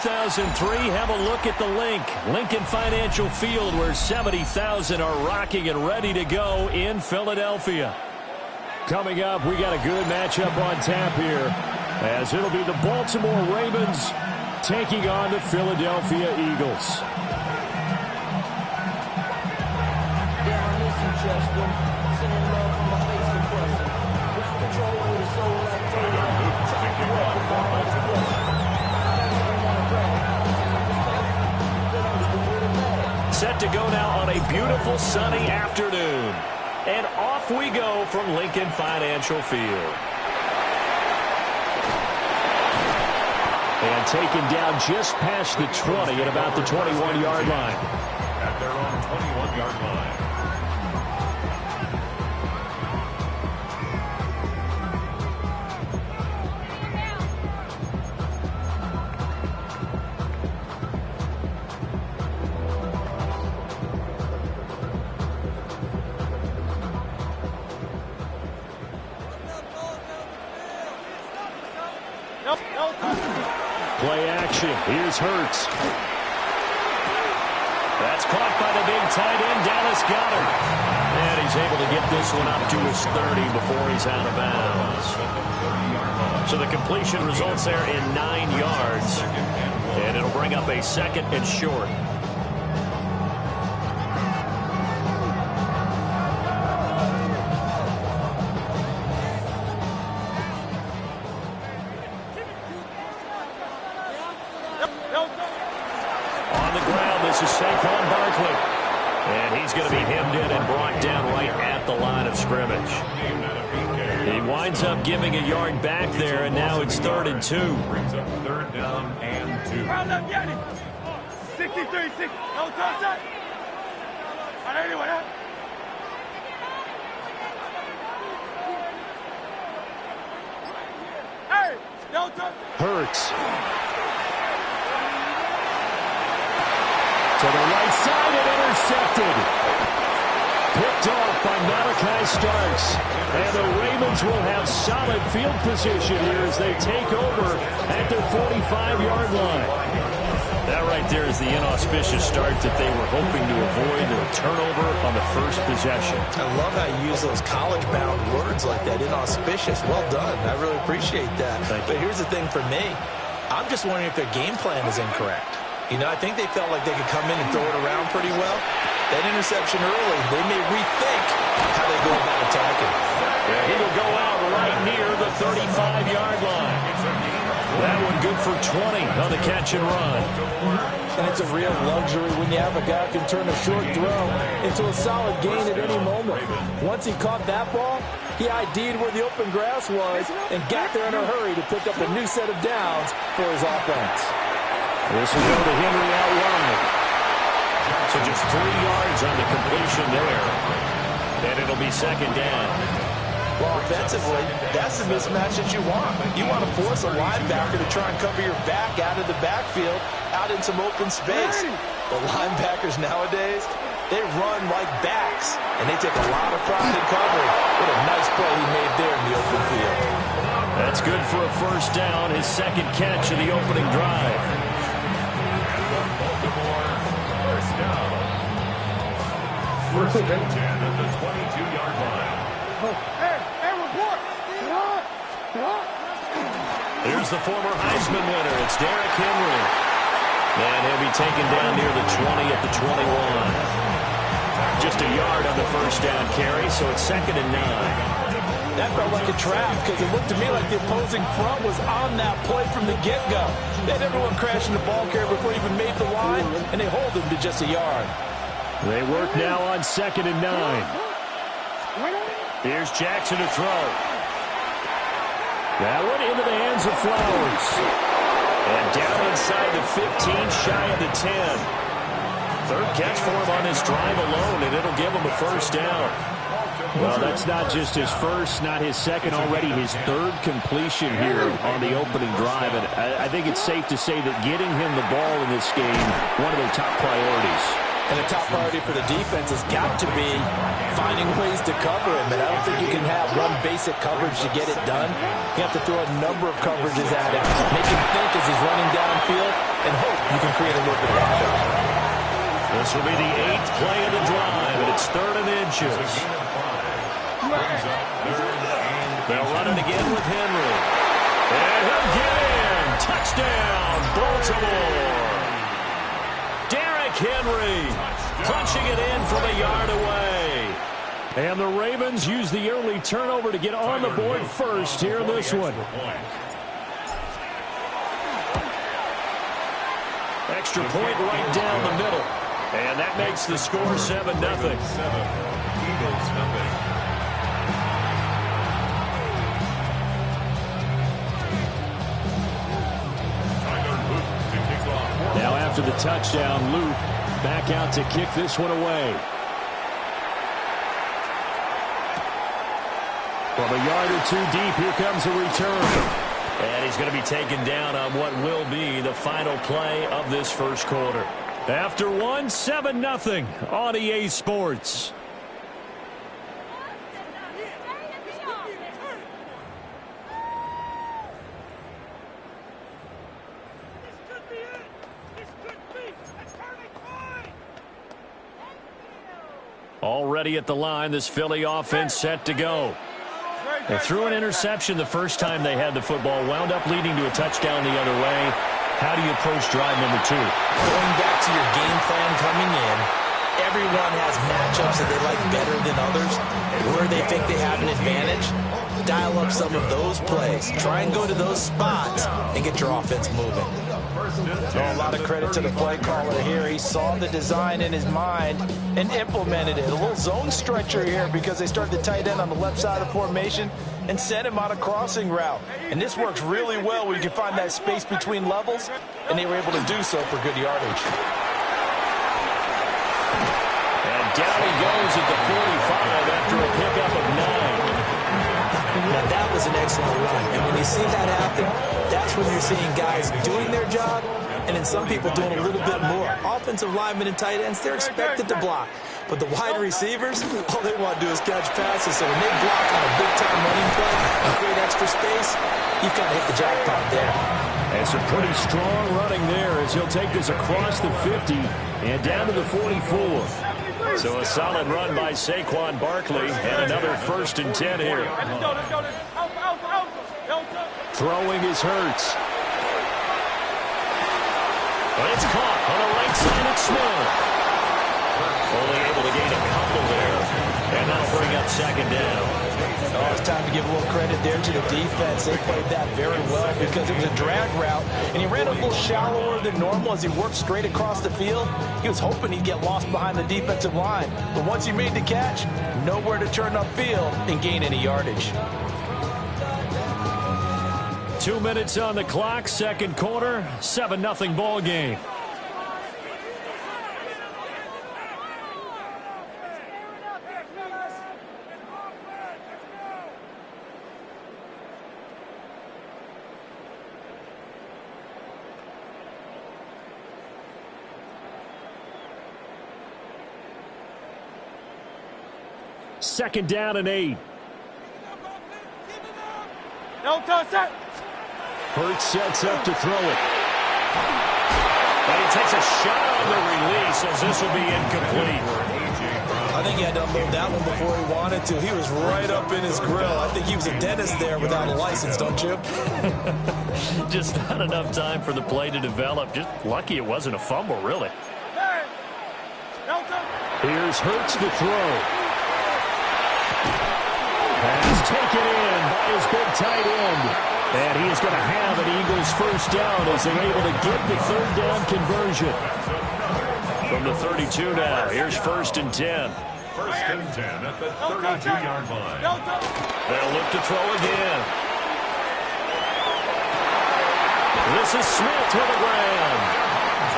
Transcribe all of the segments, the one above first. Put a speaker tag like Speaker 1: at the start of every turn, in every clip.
Speaker 1: 2003, have a look at the Lincoln Financial Field, where 70,000 are rocking and ready to go in Philadelphia. Coming up, we got a good matchup on tap here, as it'll be the Baltimore Ravens taking on the Philadelphia Eagles. Set to go now on a beautiful sunny afternoon. And off we go from Lincoln Financial Field. And taken down just past the 20 at about the 21-yard line.
Speaker 2: At their own 21-yard line.
Speaker 1: Play action. Here's Hurts. That's caught by the big tight end, Dallas Goedert. And he's able to get this one up to his 30 before he's out of bounds. So the completion results there in 9 yards. And it'll bring up a 2nd and short. And he's going to be hemmed in and brought down right at the line of scrimmage. He winds up giving a yard back there, and now it's 3rd and 2.
Speaker 2: Brings up 3rd down and 2.
Speaker 3: Round up, Yanni. 63, 6. No touch that. Anyway, hey, no touch.
Speaker 1: Hurts. To the right side and intercepted. Picked off by Malachi Starks. And the Ravens will have solid field position here as they take over at their 45-yard line. That right there is the inauspicious start that they were hoping to avoid, the turnover on the first possession.
Speaker 4: I love how you use those college-bound words like that, inauspicious. Well done. I really appreciate that. But here's the thing for me. I'm just wondering if their game plan is incorrect. You know, I think they felt like they could come in and throw it around pretty well. That interception early, they may rethink how they go about attacking.
Speaker 1: Yeah, he will go out right near the 35-yard line. That one good for 20 on the catch and run.
Speaker 5: And it's a real luxury when you have a guy who can turn a short throw into a solid gain at any moment. Once he caught that ball, he ID'd where the open grass was and got there in a hurry to pick up a new set of downs for his offense.
Speaker 1: This will go to Henry out wide. So just 3 yards on the completion there. And it'll be 2nd down.
Speaker 4: Well, offensively, that's the mismatch that you want. You want to force a linebacker to try and cover your back out of the backfield, out in some open space. The linebackers nowadays, they run like backs, and they take a lot of pride in covering. What a nice play he made there in the open field.
Speaker 1: That's good for a 1st down, his 2nd catch of the opening drive.
Speaker 2: First and 10 at the 22-yard line.
Speaker 3: Hey, report.
Speaker 1: Here's the former Heisman winner. It's Derrick Henry. And he'll be taken down near the 20 at the 21. Just a yard on the 1st down carry, so it's 2nd and 9.
Speaker 5: That felt like a trap because it looked to me like the opposing front was on that play from the get-go. They had everyone crashing the ball carrier before he even made the line, and they hold him to just a yard.
Speaker 1: They work now on 2nd and 9. Here's Jackson to throw. That one into the hands of Flowers. And down inside the 15, shy of the 10. 3rd catch for him on this drive alone, and it'll give him a 1st down. Well, that's not just his first, not his second, already his 3rd completion here on the opening drive. And I think it's safe to say that getting him the ball in this game, one of their top priorities.
Speaker 5: And the top priority for the defense has got to be finding ways to cover him. And I don't think you can have one basic coverage to get it done. You have to throw a number of coverages at him, make him think as he's running downfield, and hope you can create a little bit of havoc.
Speaker 1: This will be the 8th play of the drive, and it's 3rd and inches. They'll run it again with Henry. And he'll get in. Touchdown, Baltimore. Derrick Henry punching it in from a yard away. And the Ravens use the early turnover to get on the board first here in this one. Extra point right down the middle. And that makes the score 7-0. Eagles nothing. Now after the touchdown, Luke back out to kick this one away. From a yard or 2 deep, here comes a return. And he's going to be taken down on what will be the final play of this first quarter. After 1, 7-0 on EA Sports. Already at the line, this Philly offense set to go. They threw an interception the first time they had the football, wound up leading to a touchdown the other way. How do you approach drive number 2?
Speaker 4: Going back to your game plan coming in, everyone has matchups that they like better than others. Where they think they have an advantage, dial up some of those plays. Try and go to those spots and get your offense moving.
Speaker 5: So a lot of credit to the play caller here. He saw the design in his mind and implemented it. A little zone stretcher here because they started the tight end on the left side of the formation and sent him on a crossing route. And this works really well when you can find that space between levels, and they were able to do so for good yardage.
Speaker 1: And down he goes at the 45 after a pickup of 9.
Speaker 4: Now that was an excellent run, and when you see that happen, that's when you're seeing guys doing their job, and then some people doing a little bit more. Offensive linemen and tight ends, they're expected to block. But the wide receivers, all they want to do is catch passes. So when they block on a big-time running play and create extra space, you've got to hit the jackpot there.
Speaker 1: And some pretty strong running there as he'll take this across the 50 and down to the 44. So a solid run by Saquon Barkley and another 1st and 10 here. Throwing is Hurts. But it's caught on the right side at Smith. Only able to gain a couple there. And that'll bring up 2nd down.
Speaker 5: Oh, it's time to give a little credit there to the defense. They played that very well because it was a drag route, and he ran a little shallower than normal as he worked straight across the field. He was hoping he'd get lost behind the defensive line, but once he made the catch, nowhere to turn upfield and gain any yardage.
Speaker 1: 2 minutes on the clock, 2nd quarter, 7-0 ball game. Second down and 8. Hurts sets up to throw it. And he takes a shot on the release as this will be incomplete.
Speaker 5: I think he had to unload that one before he wanted to. He was right up in his grill. I think he was a dentist there without a license, don't you?
Speaker 1: Just not enough time for the play to develop. Just lucky it wasn't a fumble, really. Here's Hurts to throw. Pass taken in by his big tight end. And he is going to have an Eagles 1st down as they're able to get the 3rd down conversion. From the 32 now, here's 1st and 10.
Speaker 2: 1st and 10 at the 32-yard line.
Speaker 1: They'll look to throw again. This is Smith with the ground.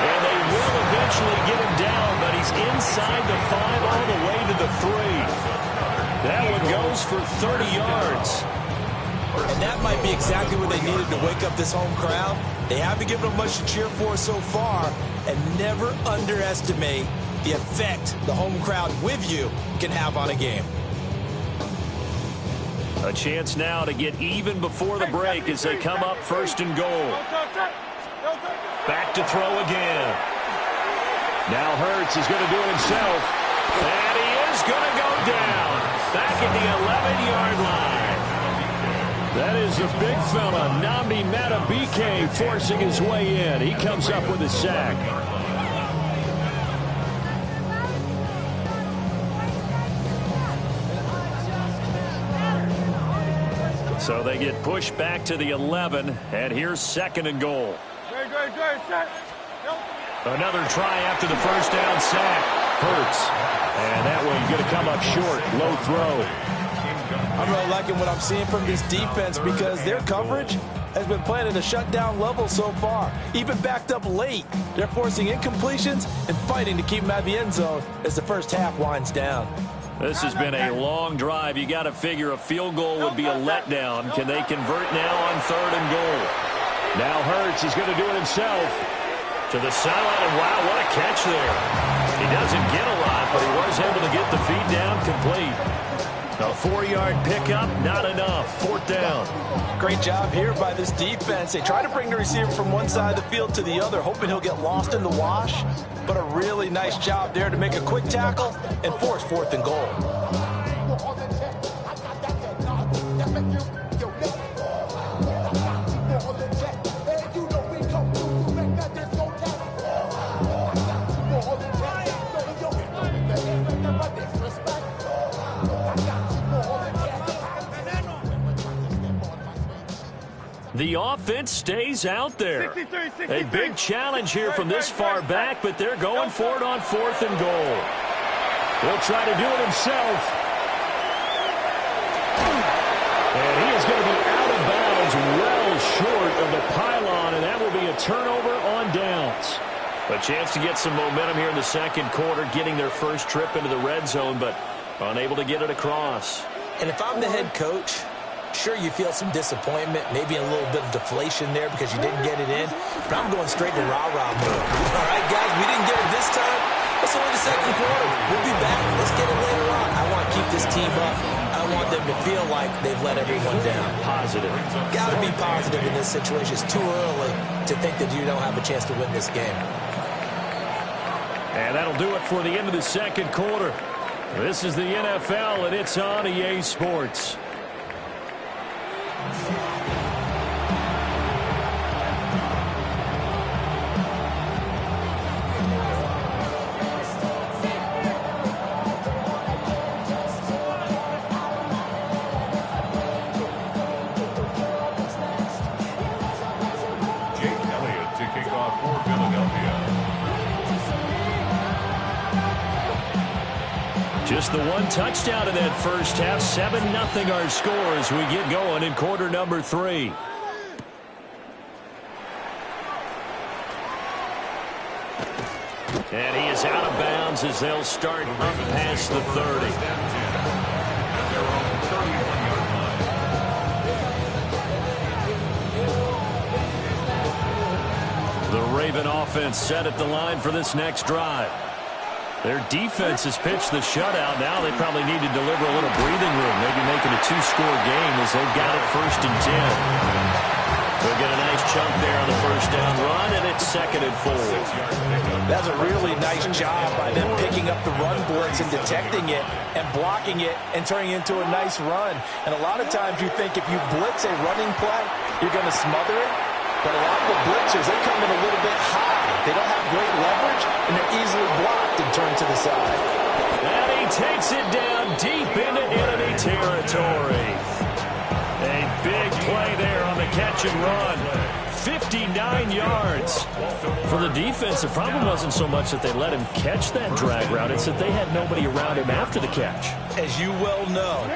Speaker 1: And they will eventually get him down, but he's inside the 5 all the way to the 3. That one goes for 30 yards.
Speaker 5: And
Speaker 4: And that might be exactly what they needed to wake up this home crowd. They haven't given them much to cheer for so far, and never underestimate the effect the home crowd with you can have on a game.
Speaker 1: A chance now to get even before the break as they come up first and goal. Back to throw again. Now Hurts is going to do it himself. And he is going to go down. Back at the 11-yard line. That is a big fella, Nnamdi Madubuike, forcing his way in. He comes up with a sack. So they get pushed back to the 11, and here's second and goal. Another try after the first down sack. Hurts. And that one's going to come up short. Low throw.
Speaker 4: I'm really liking what I'm seeing from this defense because their coverage has been playing at a shutdown level so far. Even backed up late, they're forcing incompletions and fighting to keep them out of the end zone as the first half winds down.
Speaker 1: This has been a long drive. You got to figure a field goal would be a letdown. Can they convert now on third and goal? Now Hurts is going to do it himself. To the sideline, and wow, what a catch there. He doesn't get a lot, but he was able to get the feed down complete. A 4-yard pickup, not enough. Fourth down.
Speaker 4: Great job here by this defense. They try to bring the receiver from one side of the field to the other, hoping he'll get lost in the wash. But a really nice job there to make a quick tackle and force fourth and goal.
Speaker 1: The offense stays out there. A big challenge here from this far back, but they're going for it on fourth and goal. He'll try to do it himself. And he is going to be out of bounds well short of the pylon, and that will be a turnover on downs. A chance to get some momentum here in the second quarter, getting their first trip into the red zone, but unable to get it across.
Speaker 4: And if I'm the head coach, sure, you feel some disappointment, maybe a little bit of deflation there because you didn't get it in, but I'm going straight to rah-rah mode. All right, guys, we didn't get it this time. It's only the second quarter. We'll be back. Let's get it later on. I want to keep this team up. I want them to feel like they've let everyone down.
Speaker 1: Positive.
Speaker 4: Got to be positive in this situation. It's too early to think that you don't have a chance to win this game.
Speaker 1: And that'll do it for the end of the second quarter. This is the NFL, and it's on EA Sports. Just the one touchdown in that first half. 7-0 our score as we get going in quarter number 3. And he is out of bounds as they'll start up past the 30. The Raven offense set at the line for this next drive. Their defense has pitched the shutout. Now they probably need to deliver a little breathing room, maybe making a 2-score game as they've got it first and 10. They'll get a nice chunk there on the first down run, and it's second and 4.
Speaker 4: That's a really nice job by them picking up the run blitz and detecting it and blocking it and turning it into a nice run. And a lot of times you think if you blitz a running play, you're going to smother it. But a lot of the blitzers, they come in a little bit high. They don't have great leverage, and they're easily blocked and turned to the side.
Speaker 1: And he takes it down deep into enemy territory. A big play there on the catch and run. 59 yards. For the defense, the problem wasn't so much that they let him catch that drag route. It's that they had nobody around him after the catch.
Speaker 4: As you well know,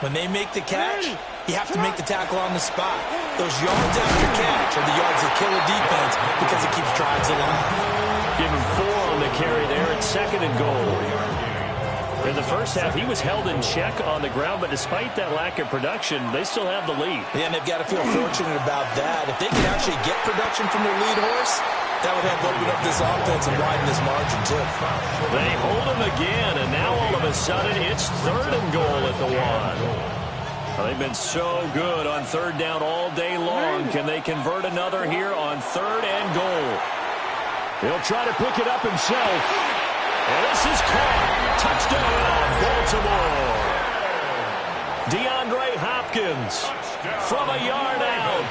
Speaker 4: when they make the catch, you have to make the tackle on the spot. Those yards after catch are the yards that kill a defense because it keeps drives alive.
Speaker 1: Give him 4 on the carry there at second and goal. In the first half, he was held in check on the ground, but despite that lack of production, they still have the lead.
Speaker 4: Yeah, and they've got to feel fortunate about that. If they can actually get production from their lead horse, that would help open up this offense and widen this margin, too.
Speaker 1: They hold him again, and now all of a sudden, it's 3rd and goal at the 1. Well, they've been so good on 3rd down all day long. Can they convert another here on 3rd and goal? He'll try to pick it up himself. And this is caught. Touchdown, Baltimore. DeAndre Hopkins from a yard out.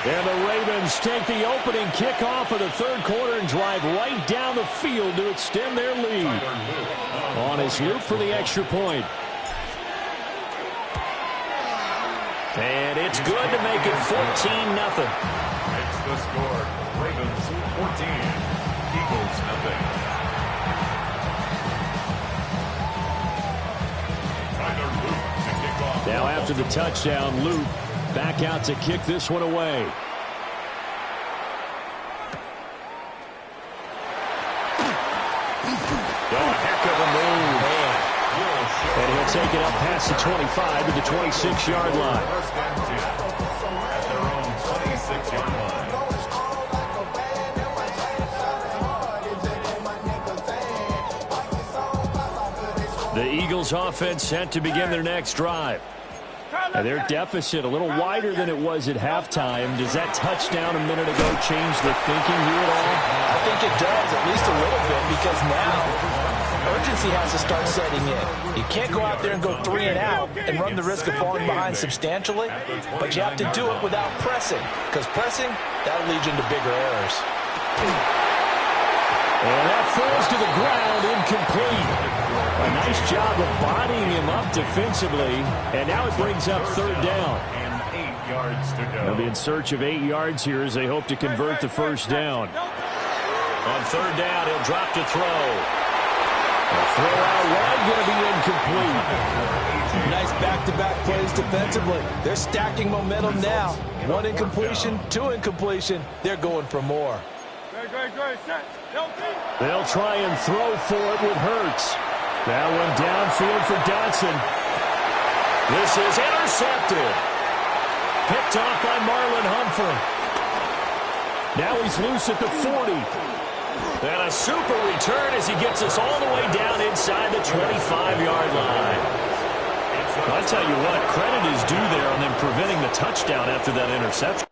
Speaker 1: And the Ravens take the opening kickoff of the 3rd quarter and drive right down the field to extend their lead. On his loop for the extra point. And it's good to make it 14-0.
Speaker 2: It's the score. Ravens 14, Eagles 0.
Speaker 1: Now after the touchdown, Luke back out to kick this one away. Oh, heck of a move, man. And he'll take it up past the 25 to the 26-yard line.
Speaker 2: First and 10 at their own 26-yard line.
Speaker 1: The Eagles offense set to begin their next drive. And their deficit a little wider than it was at halftime. Does that touchdown a minute ago change the thinking here at all?
Speaker 4: I think it does, at least a little bit, because now urgency has to start setting in. You can't go out there and go 3 and out and run the risk of falling behind substantially, but you have to do it without pressing, because pressing, that'll lead you into bigger errors.
Speaker 1: And that falls to the ground, incomplete. A nice job of bodying him up defensively, and now it brings up 3rd down.
Speaker 2: And 8 yards to go.
Speaker 1: They'll be in search of 8 yards here as they hope to convert the first down. On 3rd down, he'll drop to throw. A throw out wide, going to be incomplete.
Speaker 5: Nice back-to-back plays defensively. They're stacking momentum now. 1 incompletion, 2 incompletion. They're going for more.
Speaker 1: They'll try and throw for it with Hurts. That one downfield for Dotson. This is intercepted. Picked off by Marlon Humphrey. Now he's loose at the 40. And a super return as he gets us all the way down inside the 25-yard line. I'll tell you what, credit is due there on them preventing the touchdown after that interception.